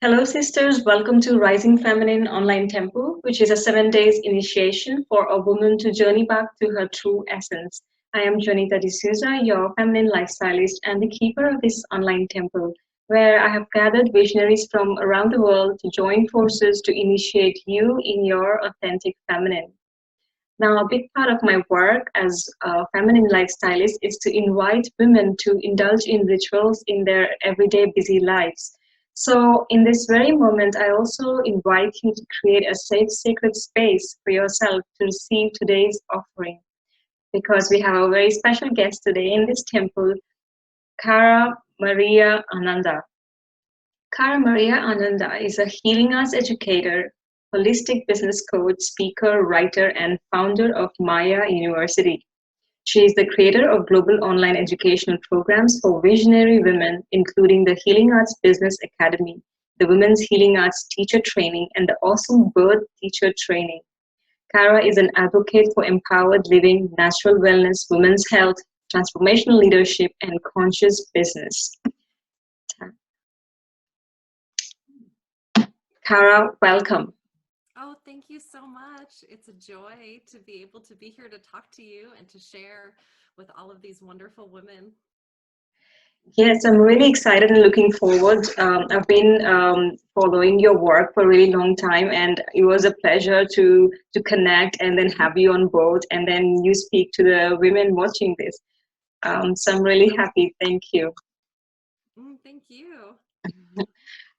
Hello, sisters. Welcome to Rising Feminine Online Temple, which is a 7 days initiation for a woman to journey back to her true essence. I am Jonita D'Souza, your feminine lifestylist and the keeper of this online temple, where I have gathered visionaries from around the world to join forces to initiate you in your authentic feminine. Now, a big part of my work as a feminine lifestylist is to invite women to indulge in rituals in their everyday busy lives. So, in this very moment, I also invite you to create a safe, sacred space for yourself to receive today's offering. Because we have a very special guest today in this temple, Cara Maria Ananda. Cara Maria Ananda is a healing arts educator, holistic business coach, speaker, writer, and founder of Maya University. She is the creator of global online educational programs for visionary women, including the Healing Arts Business Academy, the Women's Healing Arts Teacher Training, and the Awesome Birth Teacher Training. Cara is an advocate for empowered living, natural wellness, women's health, transformational leadership, and conscious business. Cara, welcome. Oh, thank you so much. It's a joy to be able to be here to talk to you and to share with all of these wonderful women. Yes, I'm really excited and looking forward. I've been following your work for a really long time, and it was a pleasure to connect and then have you on board, and then you speak to the women watching this. So I'm really happy. Thank you. Thank you.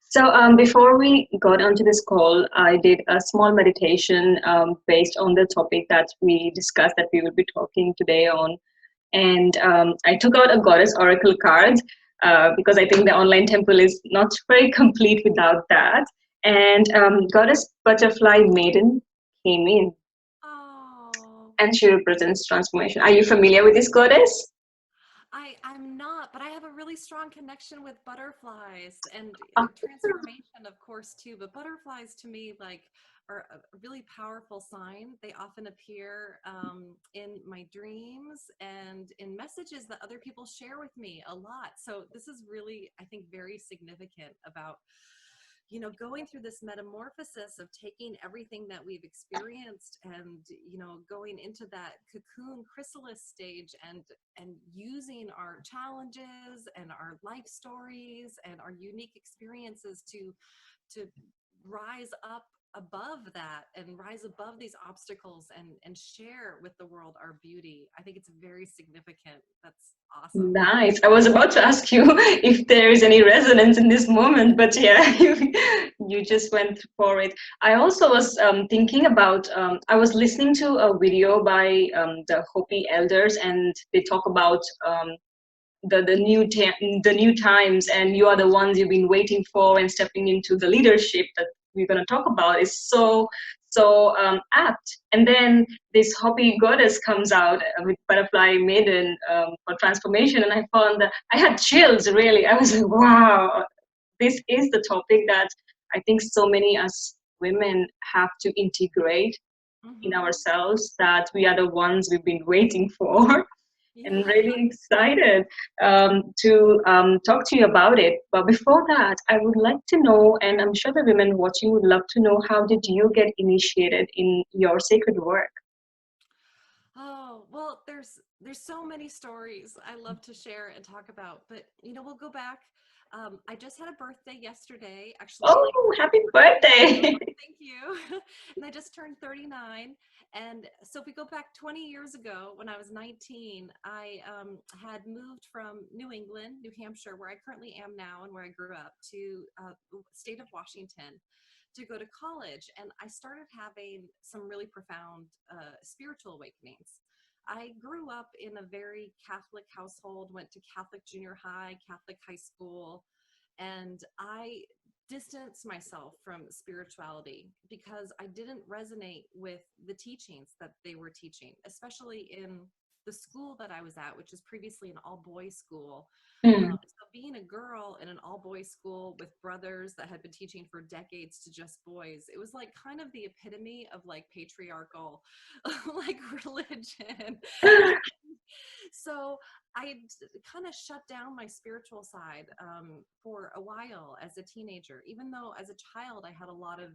So before we got onto this call, I did a small meditation based on the topic that we discussed that we will be talking today on. And I took out a goddess oracle card because I think the online temple is not very complete without that. And goddess butterfly maiden came in, Oh, and she represents transformation. Are you familiar with this goddess? I'm not, but I have a really strong connection with butterflies and Oh, transformation, of course, too. But butterflies to me are a really powerful sign. They often appear in my dreams and in messages that other people share with me a lot. So this is really, I think, very significant about going through this metamorphosis of taking everything that we've experienced and going into that cocoon chrysalis stage and using our challenges and our life stories and our unique experiences to rise up above that and rise above these obstacles and share with the world our beauty. I think it's very significant. That's awesome. nice. I was about to ask you if there is any resonance in this moment, but yeah, you just went for it. I also was thinking about, I was listening to a video by the Hopi elders, and they talk about the new times, and you are the ones you've been waiting for, and stepping into the leadership that we're going to talk about is so apt. And then this Hopi goddess comes out with butterfly maiden for transformation, and I found that I had chills. Really, I was like, wow, this is the topic that I think so many us women have to integrate in Hmm. ourselves, that we are the ones we've been waiting for. Yeah. And really excited to talk to you about it. But before that, I would like to know, and I'm sure the women watching would love to know, how did you get initiated in your sacred work? Oh, well, there's so many stories I love to share and talk about, but we'll go back. I just had a birthday yesterday, actually. Oh, happy Oh, birthday! thank you. And I just turned 39. And so if we go back 20 years ago, when I was 19, I had moved from New England, New Hampshire, where I currently am now and where I grew up, to the state of Washington to go to college. And I started having some really profound spiritual awakenings. I grew up in a very Catholic household, went to Catholic junior high, Catholic high school, and I distanced myself from spirituality because I didn't resonate with the teachings that they were teaching, especially in the school that I was at, which is previously an all boys school. Hmm. So being a girl in an all boys school with brothers that had been teaching for decades to just boys, it was like kind of the epitome of like patriarchal like religion. So I kind of shut down my spiritual side for a while as a teenager, even though as a child I had a lot of,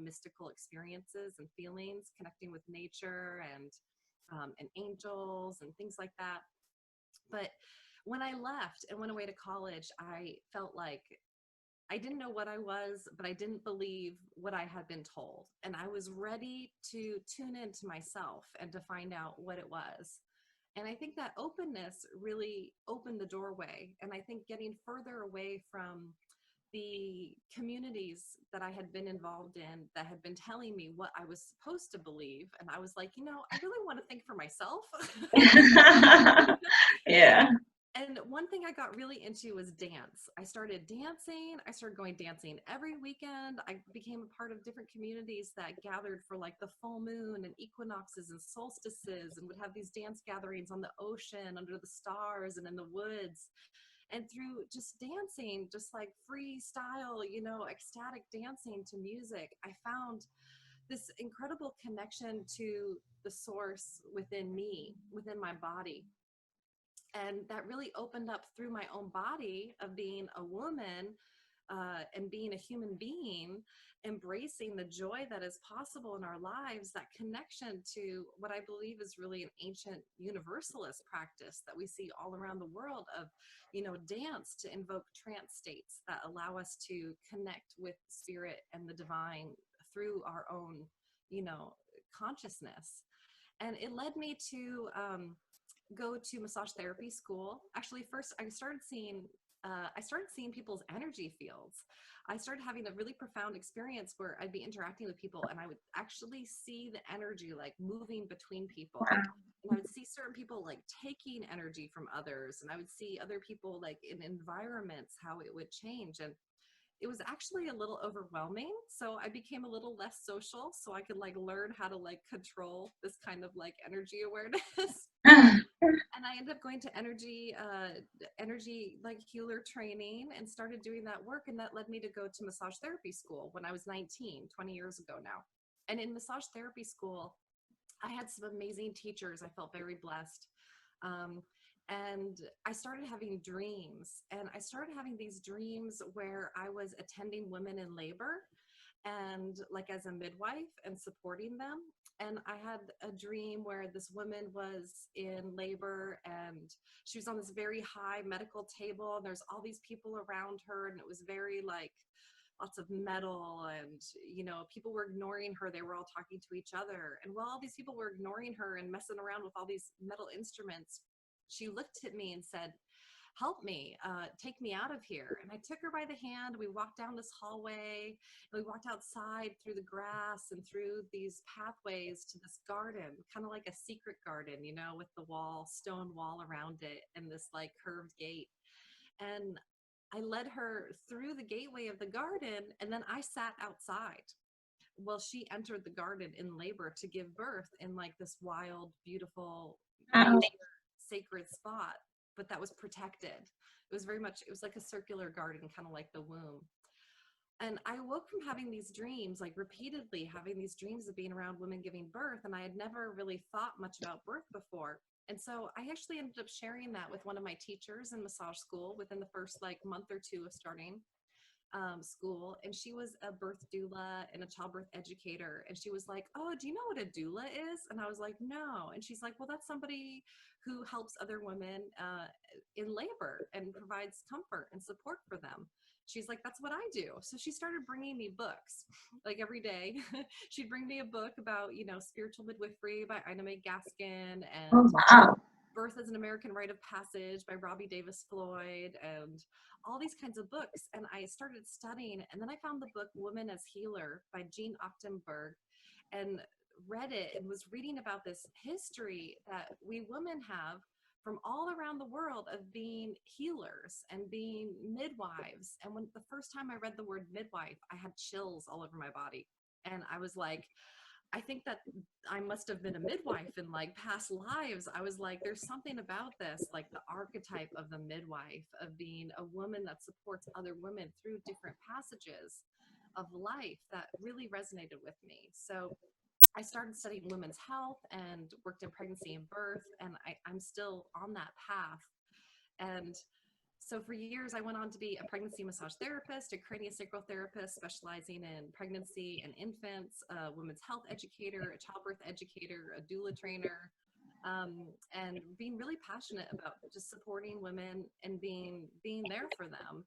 mystical experiences and feelings connecting with nature and angels and things like that. But when I left and went away to college, I felt like I didn't know what I was, but I didn't believe what I had been told. And I was ready to tune into myself and to find out what it was. And I think that openness really opened the doorway. And I think getting further away from the communities that I had been involved in that had been telling me what I was supposed to believe. And I was like, I really want to think for myself. Yeah. And one thing I got really into was dance. I started dancing. I started going dancing every weekend. I became a part of different communities that gathered for like the full moon and equinoxes and solstices, and would have these dance gatherings on the ocean, under the stars, and in the woods. And through just dancing, just like freestyle, ecstatic dancing to music, I found this incredible connection to the source within me, within my body. And that really opened up through my own body of being a woman and being a human being, embracing the joy that is possible in our lives, that connection to what I believe is really an ancient universalist practice that we see all around the world of, dance to invoke trance states that allow us to connect with spirit and the divine through our own, consciousness. And it led me to go to massage therapy school. Actually, first I started seeing people's energy fields. I started having a really profound experience where I'd be interacting with people and I would actually see the energy like moving between people. Wow. And I would see certain people like taking energy from others, and I would see other people like in environments how it would change. And it was actually a little overwhelming. So I became a little less social so I could like learn how to like control this kind of like energy awareness. And I ended up going to energy like healer training and started doing that work. And that led me to go to massage therapy school when I was 19, 20 years ago now. And in massage therapy school, I had some amazing teachers. I felt very blessed. Um, and I started having dreams, and I started having these dreams where I was attending women in labor and like as a midwife and supporting them. And I had a dream where this woman was in labor and she was on this very high medical table, and there's all these people around her, and it was very like lots of metal, and people were ignoring her. They were all talking to each other, and while all these people were ignoring her and messing around with all these metal instruments, she looked at me and said, help me, take me out of here. And I took her by the hand. We walked down this hallway, and we walked outside through the grass and through these pathways to this garden, kind of like a secret garden, with the stone wall around it, and this like curved gate. And I led her through the gateway of the garden, and then I sat outside. Well, she entered the garden in labor to give birth in like this wild, beautiful Wow. nature, sacred spot, but that was protected. It was like a circular garden, kind of like the womb. And I woke from having these dreams, like repeatedly having these dreams of being around women giving birth. And I had never really thought much about birth before. And so I actually ended up sharing that with one of my teachers in massage school within the first like month or two of starting school. And she was a birth doula and a childbirth educator. And she was like, oh, do you know what a doula is? And I was like, no. And she's like, well, that's somebody who helps other women in labor and provides comfort and support for them. She's like, that's what I do. So she started bringing me books like every day. She'd bring me a book about, spiritual midwifery by Ina May Gaskin, Oh, and wow. Birth as an American Rite of Passage by Robbie Davis Floyd, and all these kinds of books. And I started studying, and then I found the book Woman as Healer by Jean Ochtenberg and read it, and was reading about this history that we women have from all around the world of being healers and being midwives. And when the first time I read the word midwife, I had chills all over my body. And I was like, I think that I must have been a midwife in like past lives. I was like, there's something about this, like the archetype of the midwife, of being a woman that supports other women through different passages of life, that really resonated with me. So I started studying women's health and worked in pregnancy and birth, and I'm still on that path. And so for years, I went on to be a pregnancy massage therapist, a craniosacral therapist specializing in pregnancy and infants, a women's health educator, a childbirth educator, a doula trainer, and being really passionate about just supporting women and being there for them.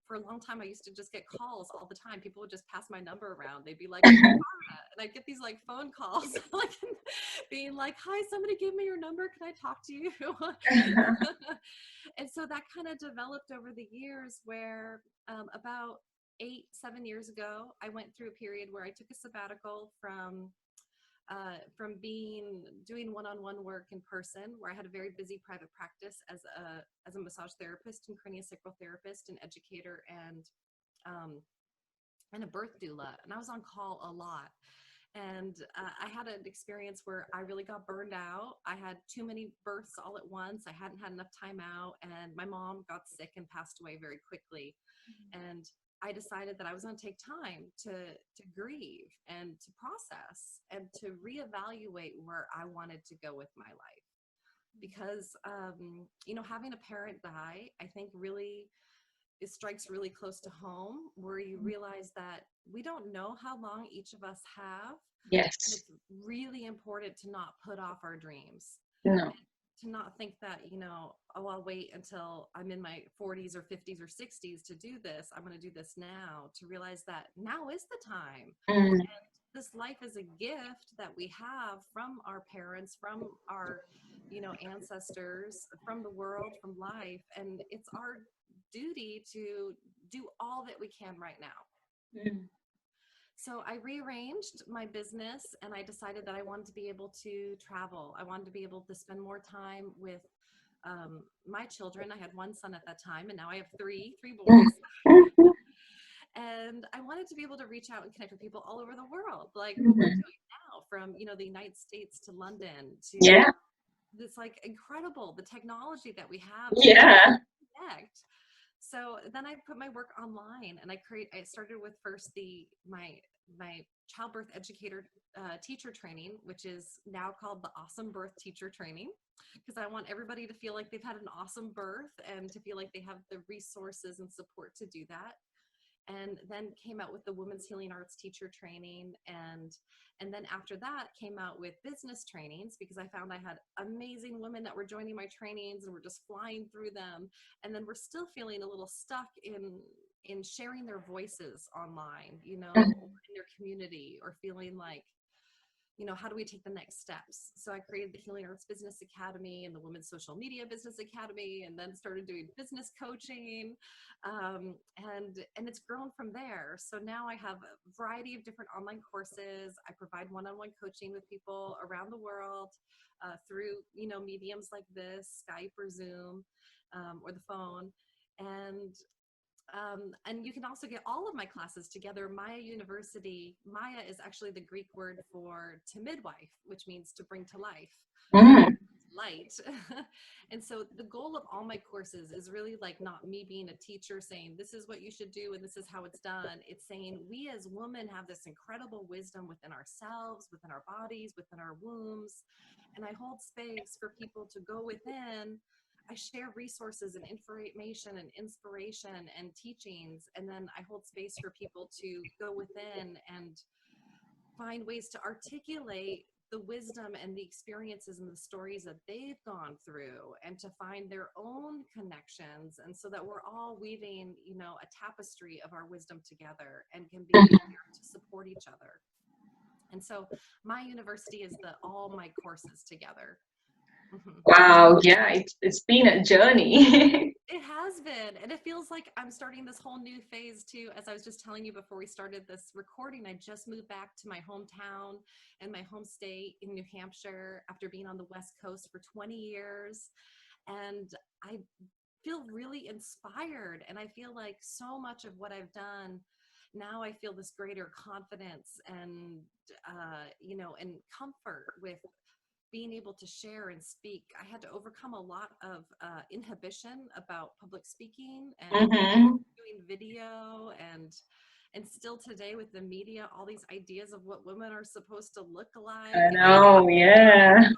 For a long time, I used to just get calls all the time. People would just pass my number around. They'd be like, "Where's Tara?" And I'd get these like phone calls, like being like, "Hi, somebody gave me your number. Can I talk to you?" And so that kind of developed over the years where about 7 years ago, I went through a period where I took a sabbatical from being doing one-on-one work in person, where I had a very busy private practice as a massage therapist and craniosacral therapist and educator um, and a birth doula, and I was on call a lot. And I had an experience where I really got burned out. I had too many births all at once. I hadn't had enough time out, and my mom got sick and passed away very quickly. And I decided that I was going to take time to grieve and to process and to reevaluate where I wanted to go with my life. Because having a parent die, I think really it strikes really close to home, where you realize that we don't know how long each of us have. And Yes. it's really important to not put off our dreams, No. to not think that, oh, I'll wait until I'm in my 40s or 50s or 60s to do this. I'm going to do this now, to realize that now is the time. Mm. This life is a gift that we have from our parents, from our, ancestors, from the world, from life. And it's our duty to do all that we can right now. Mm. So I rearranged my business and I decided that I wanted to be able to travel. I wanted to be able to spend more time with my children. I had one son at that time, and now I have three boys. Mm. And I wanted to be able to reach out and connect with people all over the world, like what we're Mhm. doing now, from, the United States to London to Yeah. this like incredible, the technology that we have to Yeah. connect. So then I put my work online, and I started with first my childbirth educator teacher training, which is now called the Awesome Birth Teacher Training, because I want everybody to feel like they've had an awesome birth and to feel like they have the resources and support to do that. And then came out with the Women's Healing Arts teacher training, and then after that came out with business trainings, because I found I had amazing women that were joining my trainings and we're just flying through them, and then we're still feeling a little stuck in sharing their voices online, Mhm. in their community, or feeling like, how do we take the next steps? So I created the Healing Arts Business Academy and the Women's Social Media Business Academy, and then started doing business coaching. And it's grown from there. So now I have a variety of different online courses. I provide one-on-one coaching with people around the world through, mediums like this, Skype or Zoom, or the phone. And you can also get all of my classes together. Maya University, Maya is actually the Greek word for to midwife, which means to bring to life, Mm. light. And so the goal of all my courses is really like not me being a teacher saying, this is what you should do and this is how it's done. It's saying we as women have this incredible wisdom within ourselves, within our bodies, within our wombs. And I hold space for people to go within. I share resources and information and inspiration and teachings, and then I hold space for people to go within and find ways to articulate the wisdom and the experiences and the stories that they've gone through, and to find their own connections, and so that we're all weaving, a tapestry of our wisdom together and can be there to support each other. And so my university is the all my courses together. Mhm. Wow. Yeah. It's been a journey. It has been. And it feels like I'm starting this whole new phase too. As I was just telling you before we started this recording, I just moved back to my hometown and my home state in New Hampshire after being on the West Coast for 20 years. And I feel really inspired. And I feel like so much of what I've done now, I feel this greater confidence and, and comfort with being able to share and speak. I had to overcome a lot of inhibition about public speaking and Hmm. doing video And still today with the media, all these ideas of what women are supposed to look like, I and you know, yeah. know.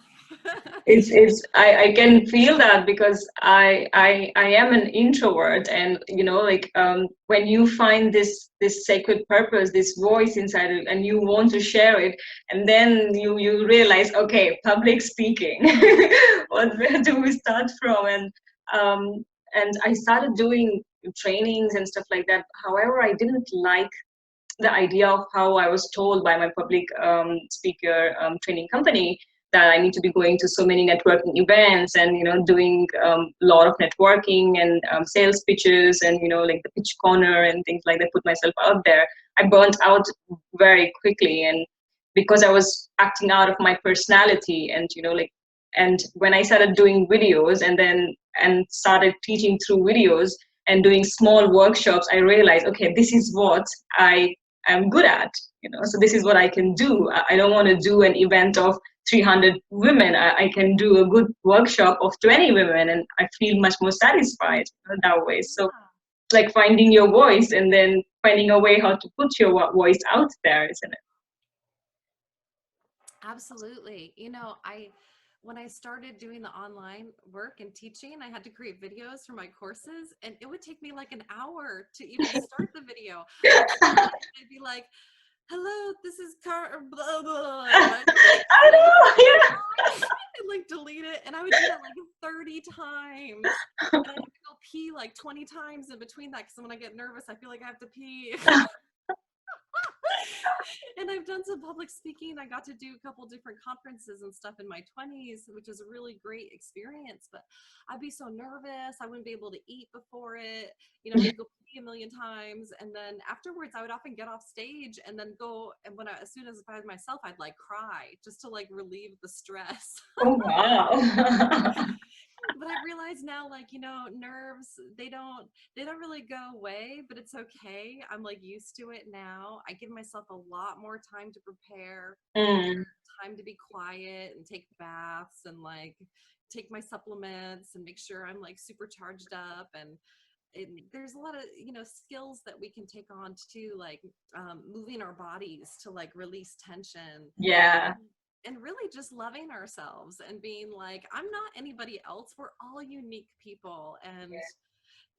I can feel that because I am an introvert, and like when you find this sacred purpose, this voice inside it, and you want to share it, and then you realize, okay, public speaking, where do we start from? Um and I started doing trainings and stuff like that. However, I didn't like the idea of how I was told by my public speaker training company that I need to be going to so many networking events and doing a lot of networking and sales pitches and like the pitch corner and things like that. Put myself out there. I burnt out very quickly, and because I was acting out of my personality, and like, and when I started doing videos and started teaching through videos and doing small workshops, I realized, okay, this is what I'm good at, so this is what I can do. I don't want to do an event of 300 women. I can do a good workshop of 20 women, and I feel much more satisfied that way. So like finding your voice and then finding a way how to put your voice out there, isn't it? Absolutely. You know, when I started doing the online work and teaching, I had to create videos for my courses, and it would take me like an hour to even start the video. I'd start it and I'd be like, "Hello, this is blah blah," and I'd like I make it know. really Yeah. long and like delete it, and I would do that like 30 times. And I have to go pee like 20 times in between that, because when I get nervous, I feel like I have to pee. And I've done some public speaking. I got to do a couple different conferences and stuff in my 20s, which was a really great experience. But I'd be so nervous. I wouldn't be able to eat before it. You know, I had to go pee a million times. And then afterwards, I would often get off stage and then go. And as soon as I was myself, I'd like cry just to like relieve the stress. Oh wow. But I've realized now, like, you know, nerves, they don't really go away, but it's okay. I'm like used to it now. I give myself a lot more time to prepare, Mm, time to be quiet and take baths and like take my supplements and make sure I'm like super charged up. And there's a lot of, you know, skills that we can take on too, like moving our bodies to like release tension, yeah. and really just loving ourselves and being like, I'm not anybody else. We're all unique people. And,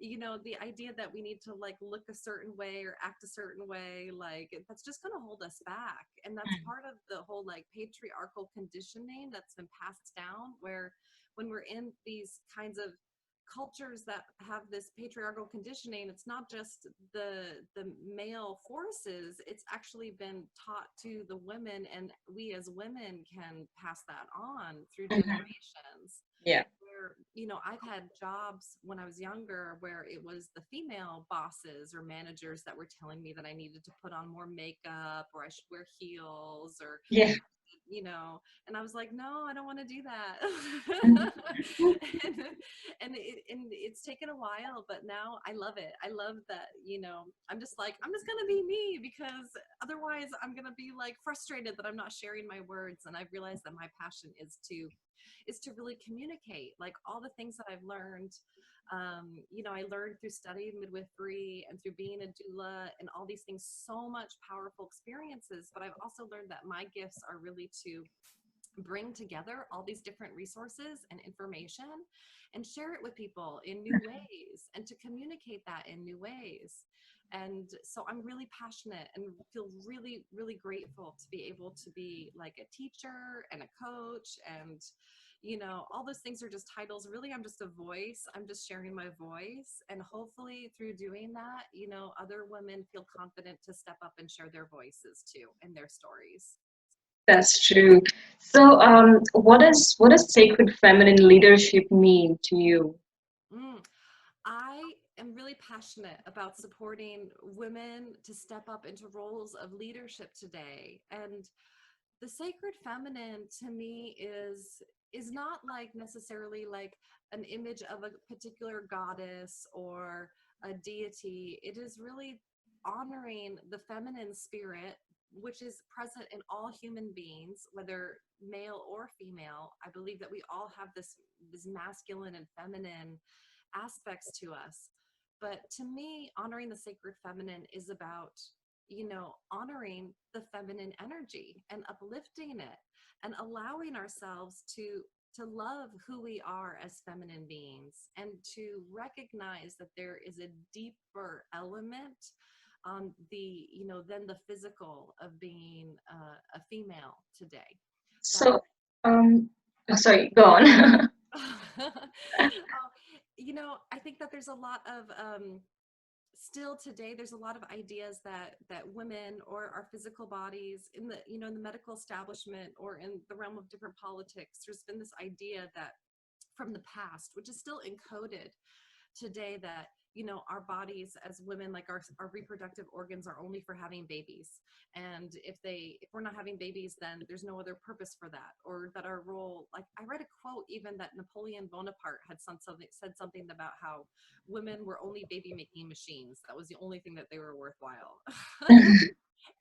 you know, the idea that we need to like look a certain way or act a certain way, like that's just going to hold us back. And that's part of the whole like patriarchal conditioning that's been passed down, where when we're in these kinds of cultures that have this patriarchal conditioning, it's not just the male forces, it's actually been taught to the women, and we as women can pass that on through Mhm. generations. Yeah. Where, you know, I've had jobs when I was younger where it was the female bosses or managers that were telling me that I needed to put on more makeup, or I should wear heels, or, Yeah. you know, and I was like, no, I don't want to do that. Mhm. and and it's taken a while, but now I love it. I love that, you know, I'm just like, I'm just gonna be me, because otherwise I'm gonna be like frustrated that I'm not sharing my words. And I've realized that my passion is to really communicate like all the things that I've learned. You know, I learned through studying midwifery and through being a doula and all these things, so much powerful experiences. But I've also learned that my gifts are really to bring together all these different resources and information and share it with people in new ways, and to communicate that in new ways. And so I'm really passionate and feel really, really grateful to be able to be like a teacher and a coach. And, you know, all those things are just titles. Really, I'm just a voice. I'm just sharing my voice. And hopefully through doing that, you know, other women feel confident to step up and share their voices too and their stories. That's true. So, what does sacred feminine leadership mean to you? Mm. I am really passionate about supporting women to step up into roles of leadership today. And the sacred feminine to me is not like necessarily like an image of a particular goddess or a deity. It is really honoring the feminine spirit, which is present in all human beings, whether male or female. I believe that we all have this masculine and feminine aspects to us. But to me, honoring the sacred feminine is about honoring the feminine energy and uplifting it and allowing ourselves to love who we are as feminine beings and to recognize that there is a deeper element on the than the physical of being a female today that So, sorry, go on. I think that there's a lot of still today there's a lot of ideas that women or our physical bodies in the in the medical establishment or in the realm of different politics, there's been this idea that from the past, which is still encoded today, that our bodies as women, like our reproductive organs are only for having babies, and if we're not having babies, then there's no other purpose for that, or that our role, like I read a quote even that Napoleon Bonaparte had said something about how women were only baby making machines, that was the only thing that they were worthwhile.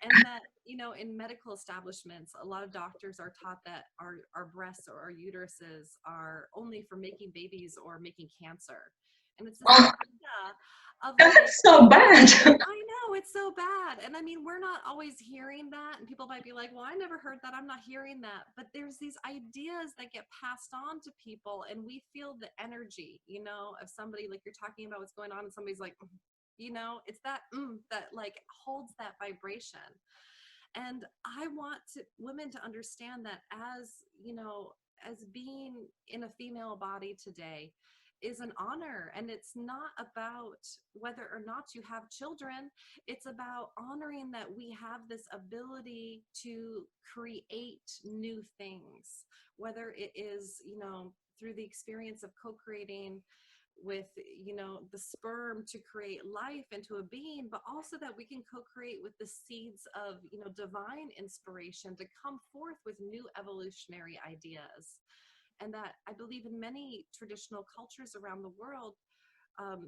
And that in medical establishments, a lot of doctors are taught that our breasts or our uteruses are only for making babies or making cancer. And it's this Oh, idea of like, that's so bad. I know it's so bad. And I mean, we're not always hearing that. And people might be like, well, I never heard that. I'm not hearing that. But there's these ideas that get passed on to people. And we feel the energy, of somebody, like you're talking about what's going on. And somebody's like, it's that, that like holds that vibration. And I want women to understand that as being in a female body today is an honor, and it's not about whether or not you have children. It's about honoring that we have this ability to create new things, whether it is through the experience of co-creating with the sperm to create life into a being, but also that we can co-create with the seeds of divine inspiration to come forth with new evolutionary ideas. And that I believe in many traditional cultures around the world,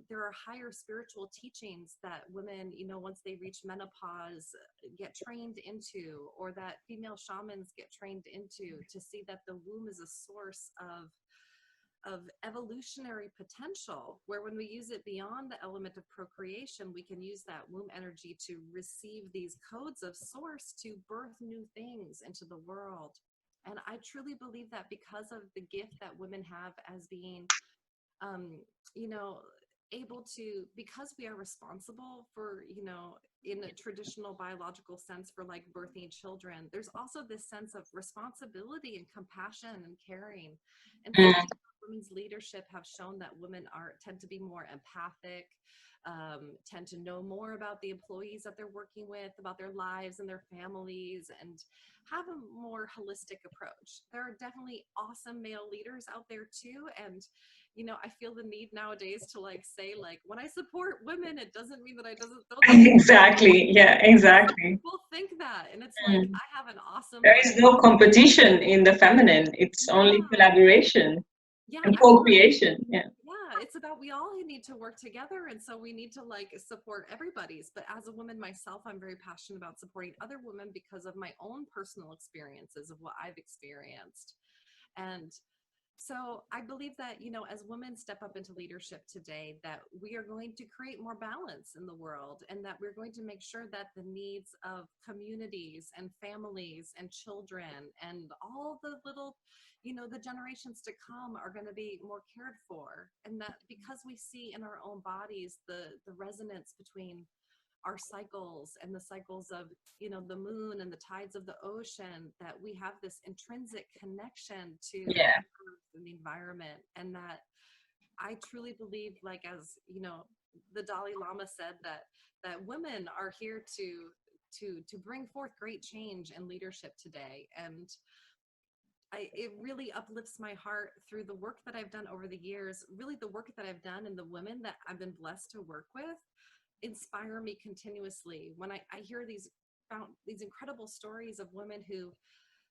there are higher spiritual teachings that women, once they reach menopause, get trained into, or that female shamans get trained into, to see that the womb is a source of evolutionary potential, where when we use it beyond the element of procreation, we can use that womb energy to receive these codes of source to birth new things into the world. And I truly believe that because of the gift that women have as being, you know, able to, because we are responsible for, in a traditional biological sense for like birthing children, there's also this sense of responsibility and compassion and caring. And Mm, studies on women's leadership have shown that women tend to be more empathic, tend to know more about the employees that they're working with, about their lives and their families, and have a more holistic approach. There are definitely awesome male leaders out there too. And, I feel the need nowadays to like say, like, when I support women, it doesn't mean that I don't support men. exactly. Yeah, And some exactly. people think that. And it's like, Mm. I have an awesome, There like, is no competition in the feminine. It's only yeah, collaboration yeah, and absolutely. co-creation. Yeah. Yeah, it's about, we all need to work together, and so we need to like support everybody's. But as a woman myself, I'm very passionate about supporting other women because of my own personal experiences of what I've experienced. And so I believe that, as women step up into leadership today, that we are going to create more balance in the world, and that we're going to make sure that the needs of communities and families and children and all the little, the generations to come are going to be more cared for. And that because we see in our own bodies the resonance between our cycles and the cycles of the moon and the tides of the ocean, that we have this intrinsic connection to Yeah. the earth and the environment. And that I truly believe, like, as the Dalai Lama said, that women are here to bring forth great change and leadership today. And it really uplifts my heart through the work that I've done over the years, really the work that I've done, and the women that I've been blessed to work with inspire me continuously when I hear these incredible stories of women who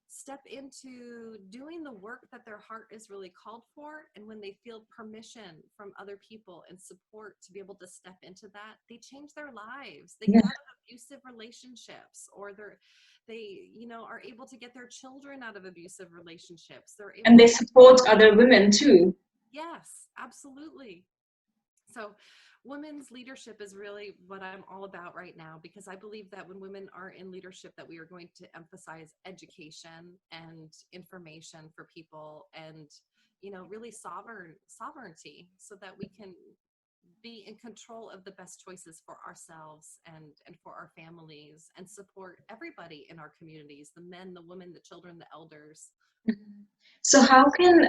step into doing the work that their heart is really called for, and when they feel permission from other people and support to be able to step into that, they change their lives. They get out of abusive relationships, or they are able to get their children out of abusive relationships. They're able And they to, support other women too. yes, absolutely. So, women's leadership is really what I'm all about right now, because I believe that when women are in leadership, that we are going to emphasize education and information for people, and really sovereignty, so that we can be in control of the best choices for ourselves and for our families, and support everybody in our communities, the men, the women, the children, the elders. Mhm. So how can,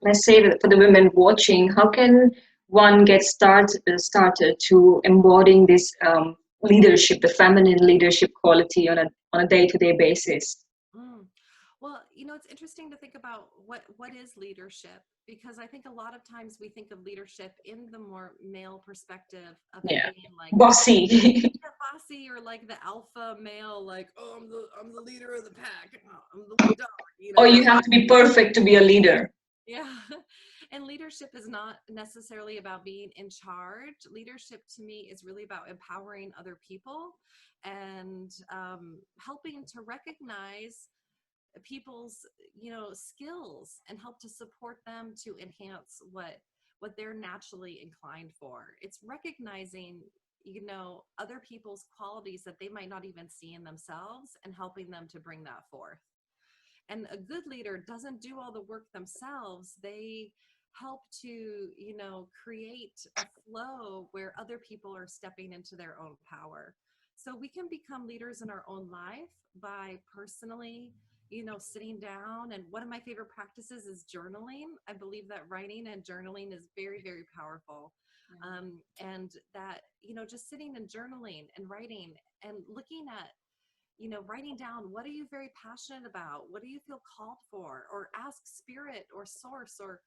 let's say that for the women watching, how can one get started to embodying this leadership, the feminine leadership quality on a day-to-day basis? Mm. Well, it's interesting to think about what is leadership, because I think a lot of times we think of leadership in the more male perspective of it Yeah, being like, bossy. yeah, bossy, or like the alpha male, like, oh, I'm the leader of the pack, oh, I'm the lead dog, Or you have to be perfect to be a leader. yeah. And leadership is not necessarily about being in charge. Leadership to me is really about empowering other people, and helping to recognize people's skills, and help to support them to enhance what they're naturally inclined for. It's recognizing other people's qualities that they might not even see in themselves, and helping them to bring that forth. And a good leader doesn't do all the work themselves. They help to create a flow where other people are stepping into their own power. So we can become leaders in our own life by personally sitting down. And one of my favorite practices is journaling. I believe that writing and journaling is very, very powerful. And that just sitting and journaling and writing, and looking at writing down, what are you very passionate about? What do you feel called for? Or ask spirit or source, or,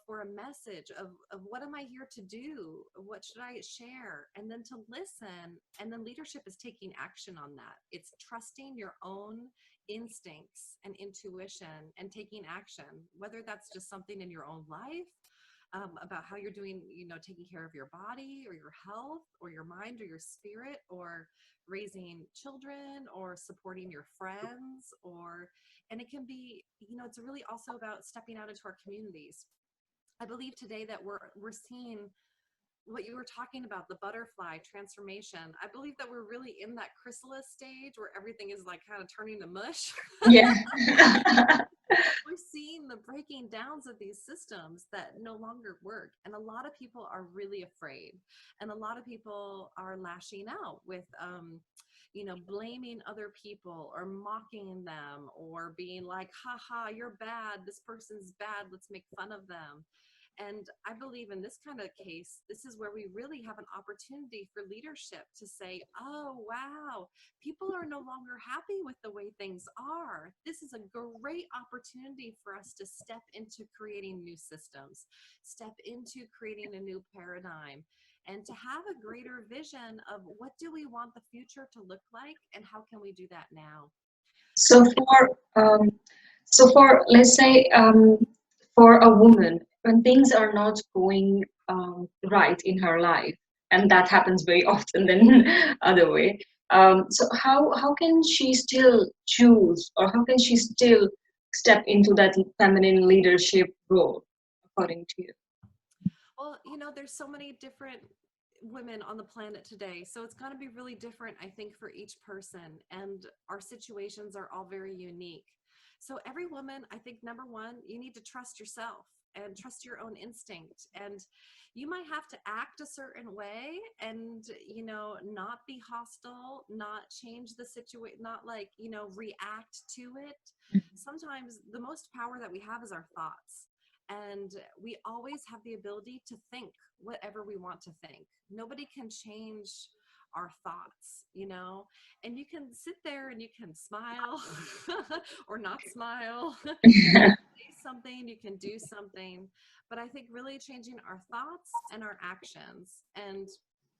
for a message of what am I here to do? What should I share? And then to listen. And then leadership is taking action on that. It's trusting your own instincts and intuition, and taking action, whether that's just something in your own life, about how you're doing, taking care of your body or your health or your mind or your spirit, or raising children, or supporting your friends, and it can be, it's really also about stepping out into our communities. I believe today that we're seeing what you were talking about, the butterfly transformation. I believe that we're really in that chrysalis stage where everything is like kind of turning to mush. Yeah. We're seeing the breaking downs of these systems that no longer work. And a lot of people are really afraid. And a lot of people are lashing out with, blaming other people, or mocking them, or being like, haha, you're bad. This person's bad. Let's make fun of them. And I believe in this kind of case, this is where we really have an opportunity for leadership to say, oh, wow, people are no longer happy with the way things are. This is a great opportunity for us to step into creating new systems, step into creating a new paradigm, and to have a greater vision of what do we want the future to look like, and how can we do that now. So for let's say for a woman, when things are not going right in her life, and that happens very often than other way. So how can she still choose, or how can she still step into that feminine leadership role, according to you? Well, there's so many different women on the planet today. So it's going to be really different, I think, for each person. And our situations are all very unique. So every woman, I think, number one, you need to trust yourself and trust your own instinct. And you might have to act a certain way, and, not be hostile, not change the situation, not like, react to it. Sometimes the most power that we have is our thoughts. And we always have the ability to think whatever we want to think. Nobody can change our thoughts, and you can sit there and you can smile or not smile. You can say something, you can do something. But I think really changing our thoughts and our actions, and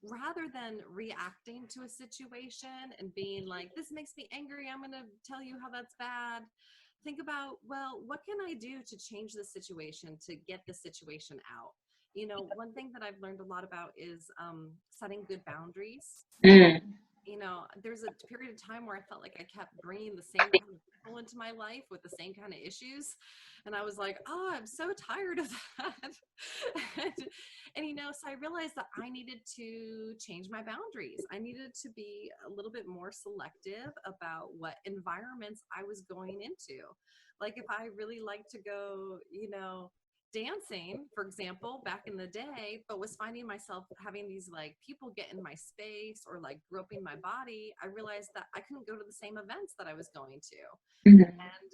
rather than reacting to a situation and being like, this makes me angry, I'm going to tell you how that's bad. Think about, well, what can I do to change the situation, to get the situation out? One thing that I've learned a lot about is setting good boundaries. Mm. there's a period of time where I felt like I kept bringing the same kind of people into my life with the same kind of issues. And I was like, oh, I'm so tired of that. So I realized that I needed to change my boundaries. I needed to be a little bit more selective about what environments I was going into. Like if I really like to go, dancing, for example, back in the day, but was finding myself having these like people get in my space or like groping my body, I realized that I couldn't go to the same events that I was going to. Mhm. And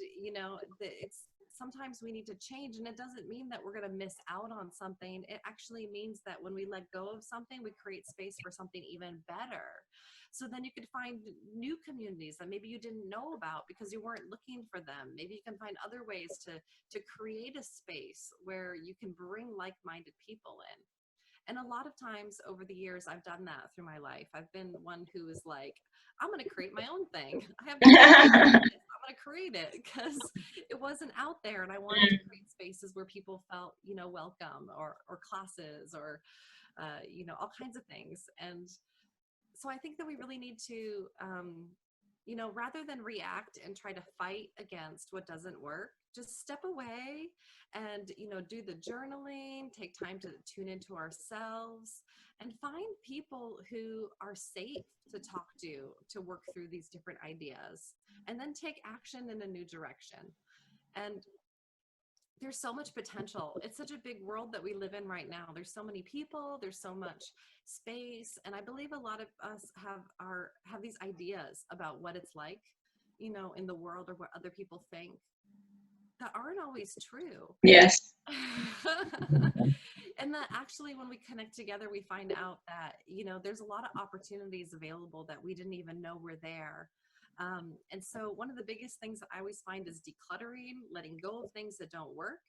it's sometimes we need to change, and it doesn't mean that we're going to miss out on something. It actually means that when we let go of something, we create space for something even better. So then you could find new communities that maybe you didn't know about because you weren't looking for them. Maybe you can find other ways to create a space where you can bring like-minded people in. And a lot of times over the years, I've done that through my life. I've been one who is like, I'm going to create my own thing. I have no idea what it is. I'm going to create it because it wasn't out there. And I wanted to create spaces where people felt, welcome, or classes, or, all kinds of things. And so I think that we really need to, rather than react and try to fight against what doesn't work, just step away and, do the journaling, take time to tune into ourselves and find people who are safe to talk to work through these different ideas, and then take action in a new direction. And there's so much potential. It's such a big world that we live in right now. There's so many people, there's so much space, and I believe a lot of us have these ideas about what it's like, in the world, or what other people think, that aren't always true. Yes. And that actually, when we connect together, we find out that, there's a lot of opportunities available that we didn't even know were there. And so one of the biggest things that I always find is decluttering, letting go of things that don't work.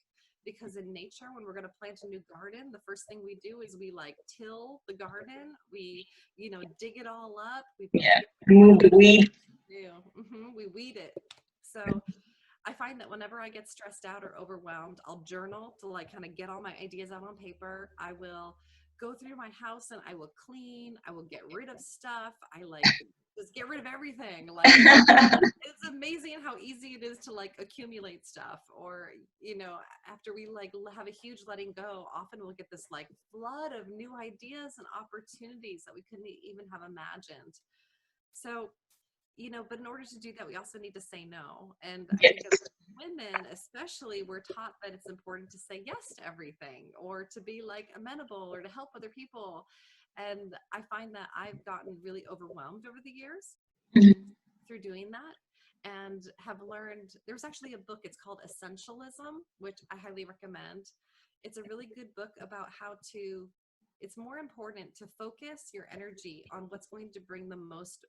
Because in nature, when we're going to plant a new garden, the first thing we do is we like till the garden. We, dig it all up. We Yeah. plant Remove the weed. new. We weed it. So I find that whenever I get stressed out or overwhelmed, I'll journal to like kind of get all my ideas out on paper. I will go through my house and I will clean. I will get rid of stuff. I like just get rid of everything. Like it's amazing how easy it is to like accumulate stuff. Or, after we like have a huge letting go, often we'll get this like flood of new ideas and opportunities that we couldn't even have imagined. So, but in order to do that, we also need to say no. And I think as Yes. women, especially, we're taught that it's important to say yes to everything, or to be like amenable, or to help other people. And I find that I've gotten really overwhelmed over the years Mhm. through doing that, and have learned there's actually a book, it's called Essentialism, which I highly recommend. It's a really good book about how to it's more important to focus your energy on what's going to bring the most,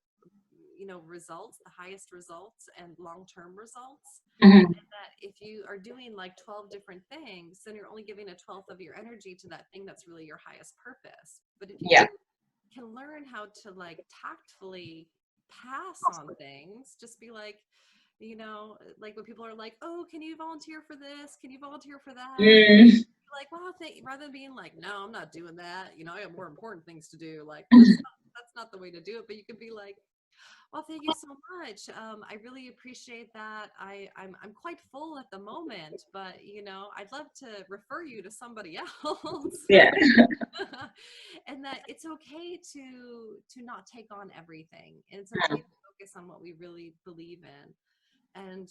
results, the highest results and long-term results. Mhm. And that if you are doing like 12 different things, then you're only giving a 12th of your energy to that thing that's really your highest purpose. But if you Yeah. can learn how to like tactfully pass on things, just be like, like when people are like, oh, can you volunteer for this, can you volunteer for that, Mm. like, well, rather than being like, no, I'm not doing that, I have more important things to do, like that's not the way to do it. But you could be like, well, thank you so much. I really appreciate that. I'm quite full at the moment, but I'd love to refer you to somebody else. Yeah. And that it's okay to not take on everything, and it's okay to focus on what we really believe in. And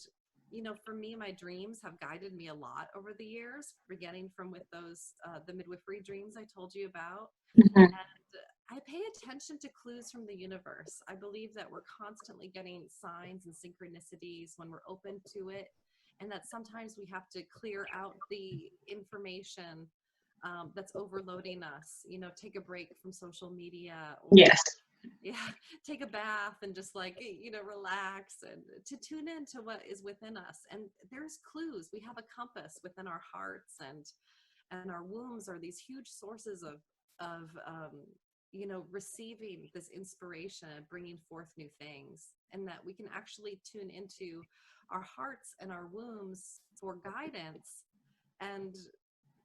for me, my dreams have guided me a lot over the years, beginning from with those the midwifery dreams I told you about. Mhm. And I pay attention to clues from the universe. I believe that we're constantly getting signs and synchronicities when we're open to it, and that sometimes we have to clear out the information that's overloading us. Take a break from social media, or Yes. yeah, take a bath and just like, relax, and to tune into what is within us. And there's clues. We have a compass within our hearts, and our wombs are these huge sources of receiving this inspiration and bringing forth new things, and that we can actually tune into our hearts and our wombs for guidance, and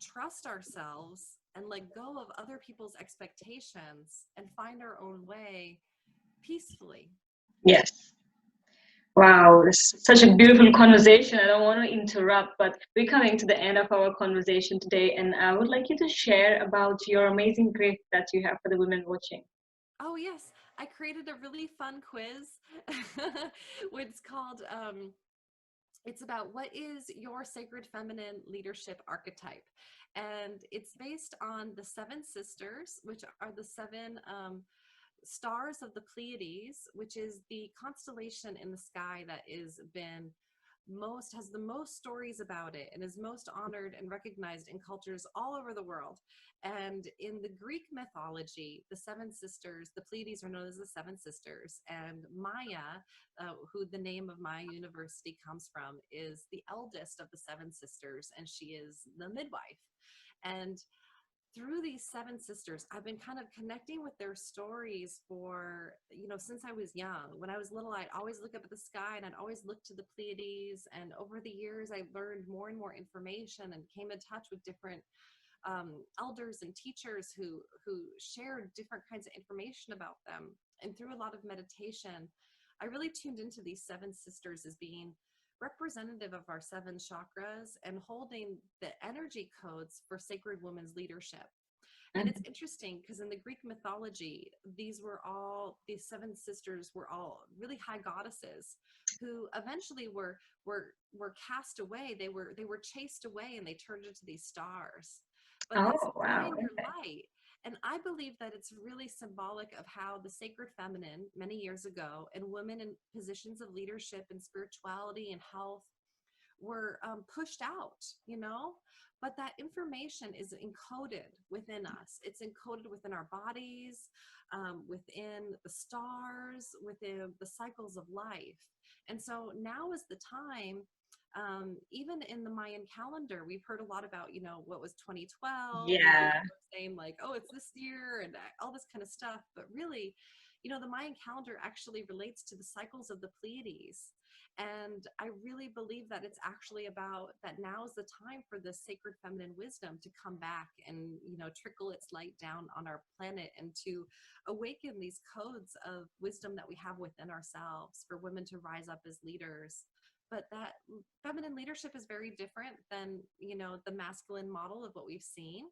trust ourselves, and let go of other people's expectations, and find our own way, peacefully. Yes. Wow, it's such a beautiful conversation. I don't want to interrupt, but we're coming to the end of our conversation today, and I would like you to share about your amazing gift that you have for the women watching. Oh, yes. I created a really fun quiz. It's called, it's about what is your sacred feminine leadership archetype. And it's based on the seven sisters, which are the seven stars of the Pleiades, which is the constellation in the sky that is been most has the most stories about it and is most honored and recognized in cultures all over the world. And in the Greek mythology, the seven sisters, the Pleiades, are known as the seven sisters, and Maya, who the name of my university comes from, is the eldest of the seven sisters, and she is the midwife. And through these seven sisters, I've been kind of connecting with their stories for, since I was young. When I was little, I'd always look up at the sky and I'd always look to the Pleiades. And over the years, I learned more and more information and came in touch with different elders and teachers who shared different kinds of information about them. And through a lot of meditation, I really tuned into these seven sisters as being representative of our seven chakras and holding the energy codes for sacred women's leadership. And it's Mhm. interesting because in the Greek mythology, these seven sisters were all really high goddesses who eventually were cast away. They were chased away and they turned into these stars, but they Oh, wow. shine their Okay. light. And I believe that it's really symbolic of how the sacred feminine many years ago and women in positions of leadership and spirituality and health were pushed out, but that information is encoded within us. It's encoded within our bodies, within the stars, within the cycles of life. And so now is the time. Even in the Mayan calendar, we've heard a lot about, what was 2012, and Yeah. people are saying like, oh, it's this year and all this kind of stuff. But really, the Mayan calendar actually relates to the cycles of the Pleiades. And I really believe that it's actually about that now is the time for the sacred feminine wisdom to come back and, trickle its light down on our planet and to awaken these codes of wisdom that we have within ourselves for women to rise up as leaders. But that feminine leadership is very different than, the masculine model of what we've seen.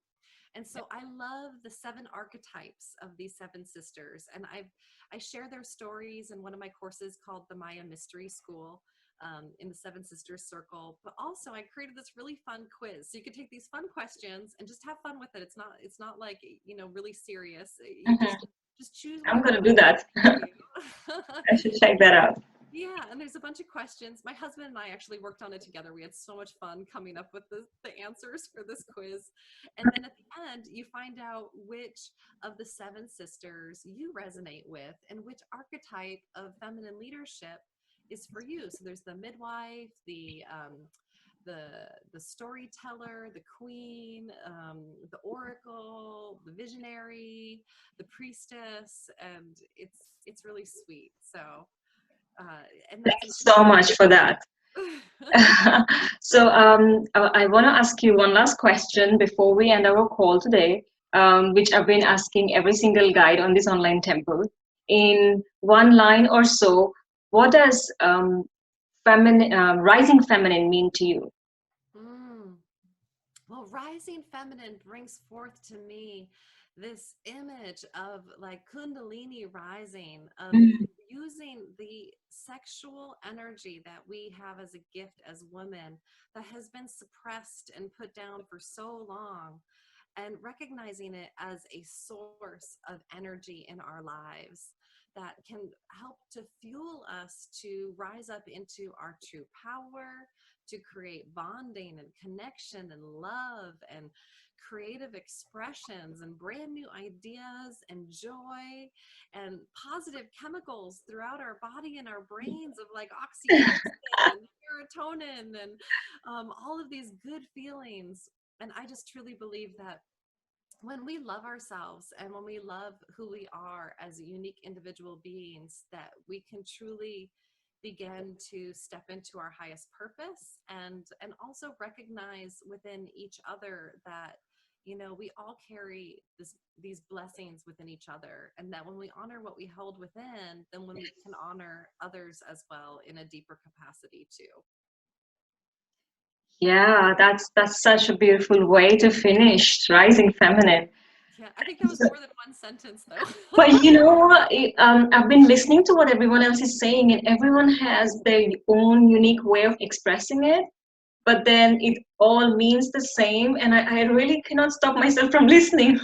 And so I love the seven archetypes of these seven sisters. And I share their stories in one of my courses called the Maya Mystery School, in the Seven Sisters Circle. But also I created this really fun quiz. So you could take these fun questions and just have fun with it. It's not like, really serious. You Mhm. just choose I'm whatever gonna do that. resonates with you. I should check that out. Yeah, and there's a bunch of questions. My husband and I actually worked on it together. We had so much fun coming up with the answers for this quiz. And then at the end, you find out which of the seven sisters you resonate with and which archetype of feminine leadership is for you. So there's the midwife, the the storyteller, the queen, the oracle, the visionary, the priestess, and it's really sweet. So and Thank that's you so much for that. important. So I want to ask you one last question before we end our call today, which I've been asking every single guide on this online temple. In one line or so, what does rising feminine mean to you? Mm. Well, rising feminine brings forth to me this image of like Kundalini rising, of Mm. using the sexual energy that we have as a gift as women that has been suppressed and put down for so long, and recognizing it as a source of energy in our lives that can help to fuel us to rise up into our true power, to create bonding and connection and love and creative expressions and brand new ideas and joy and positive chemicals throughout our body and our brains of like oxytocin and serotonin and all of these good feelings. And I just truly believe that when we love ourselves and when we love who we are as unique individual beings, that we can truly begin to step into our highest purpose, and also recognize within each other that we all carry these blessings within each other, and that when we honor what we hold within, then when we can honor others as well in a deeper capacity too. Yeah, that's such a beautiful way to finish Rising Feminine. Yeah, I think that was more than one sentence though. But you know what? I've been listening to what everyone else is saying, and everyone has their own unique way of expressing it. But then it all means the same, and I really cannot stop myself from listening.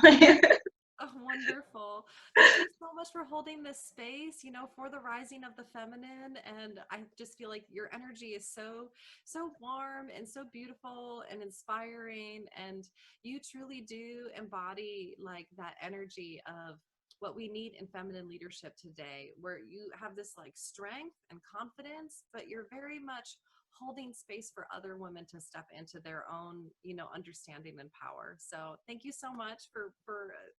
Oh, wonderful. Thank you so much for holding this space, for the rising of the feminine. And I just feel like your energy is so warm and so beautiful and inspiring. And you truly do embody like that energy of what we need in feminine leadership today, where you have this like strength and confidence, but you're very much holding space for other women to step into their own, understanding and power. So thank you so much for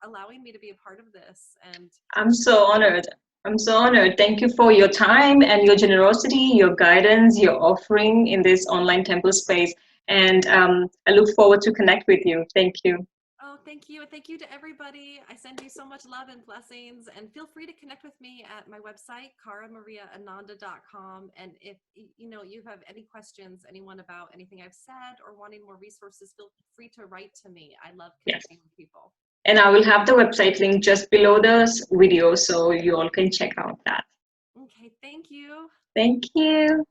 allowing me to be a part of this. And I'm so honored. I'm so honored. Thank you for your time and your generosity, your guidance, your offering in this online temple space. And I look forward to connect with you. Thank you. oh, thank you. And thank you to everybody. I send you so much love and blessings. And feel free to connect with me at my website, karamariaananda.com. And if you have any questions, anyone about anything I've said or wanting more resources, feel free to write to me. I love Yes. connecting with people. And I will have the website link just below this video so you all can check out that. Okay, thank you. Thank you.